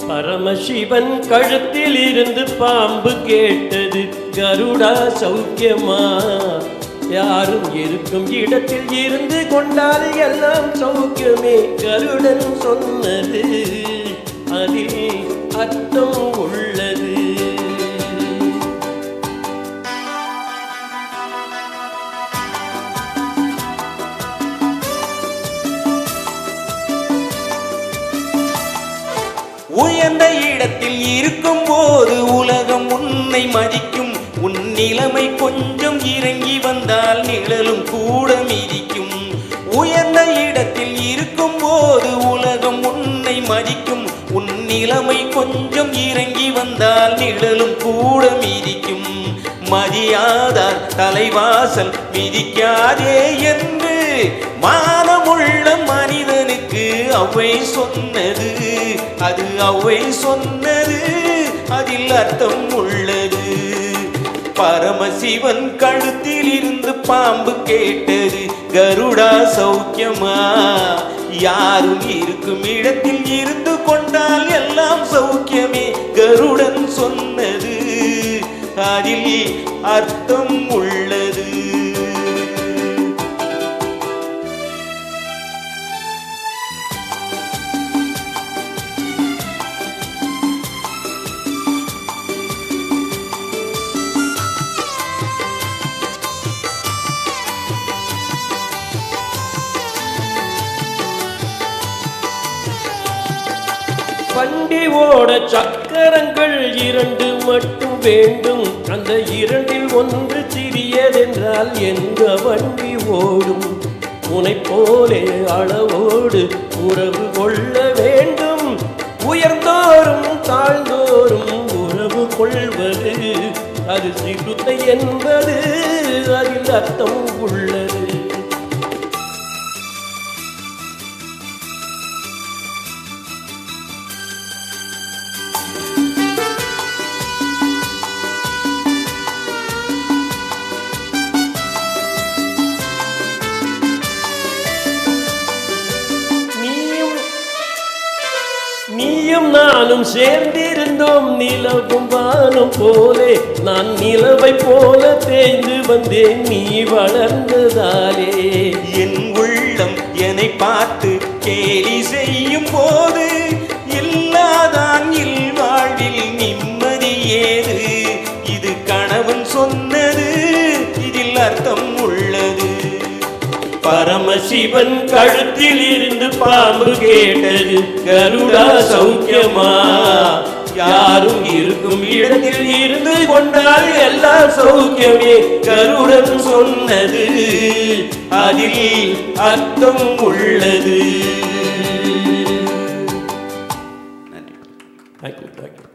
பரமசிவன் கழுத்தில் இருந்து பாம்பு கேட்டது, கருடா சௌக்கியமா? யாரும் இருக்கும் இடத்தில் இருந்து கொண்டால் எல்லாம் சௌக்கியமே. கருடன் சொன்னது அதில் அர்த்தம் உள்ளது. உயர்ந்த இடத்தில் இருக்கும் போது உலகம் உன்னை மதிக்கும். உன் நிலைமை கொஞ்சம் இறங்கி வந்தால் நிழலும் கூட மிதிக்கும். உயர்ந்த இடத்தில் இருக்கும் போது உலகம் உன்னை மதிக்கும். உன் நிலைமை கொஞ்சம் இறங்கி வந்தால் நிழலும் கூட மிதிக்கும். மதியாதார் தலைவாசல் மிதிக்காதே என்று மானமுள்ள மனிதனுக்கு அவை சொன்னது. அது அவை சொன்னது, அதில் அர்த்தம் உள்ளது. பரமசிவன் கழுத்தில் இருந்து பாம்பு கேட்டது, கருடா சௌக்கியமா? யாரும் இருக்கும் இடத்தில் இருந்து கொண்டால் எல்லாம் சௌக்கியமே. கருடன் சொன்னது அதில் அர்த்தம் உள்ளது. வண்டி ஓட சக்கரங்கள் 2 மட்டும் வேண்டும். அந்த 2இல் ஒன்று சிறியதென்றால் எந்த வண்டி ஓடும்? உனை போலே அளவோடு உறவு கொள்ள வேண்டும். உயர்ந்தோறும் தாழ்ந்தோறும் உறவு கொள்வது அது சிறுத்தை என்பது, அதில் அர்த்தம் உள்ளது. நீயும் நானும் சேர்ந்திருந்தோம் நிலவும் வானம் போலே. நான் நிலவை போல தேய்ந்து வந்தேன் நீ வளர்ந்ததாலே. என் உள்ளம் என்னை பார்த்து கேலி செய்யும் போது இல்லாதான் வாழ்வில் நிம்மதி ஏது? இது கணவன் சொன்னது, இதில் அர்த்தம் உள்ளது. பரமசிவன் கழுத்தில் இருந்து பாம்பு கேட்டது, கருடா சௌக்கியமா? யாரும் இருக்கும் இடத்தில் இருந்து கொண்டால் எல்லாம் சௌக்கியமே. கருடன் சொன்னது அதில் அர்த்தம் உள்ளது. நன்றி. தேங்க்யூ.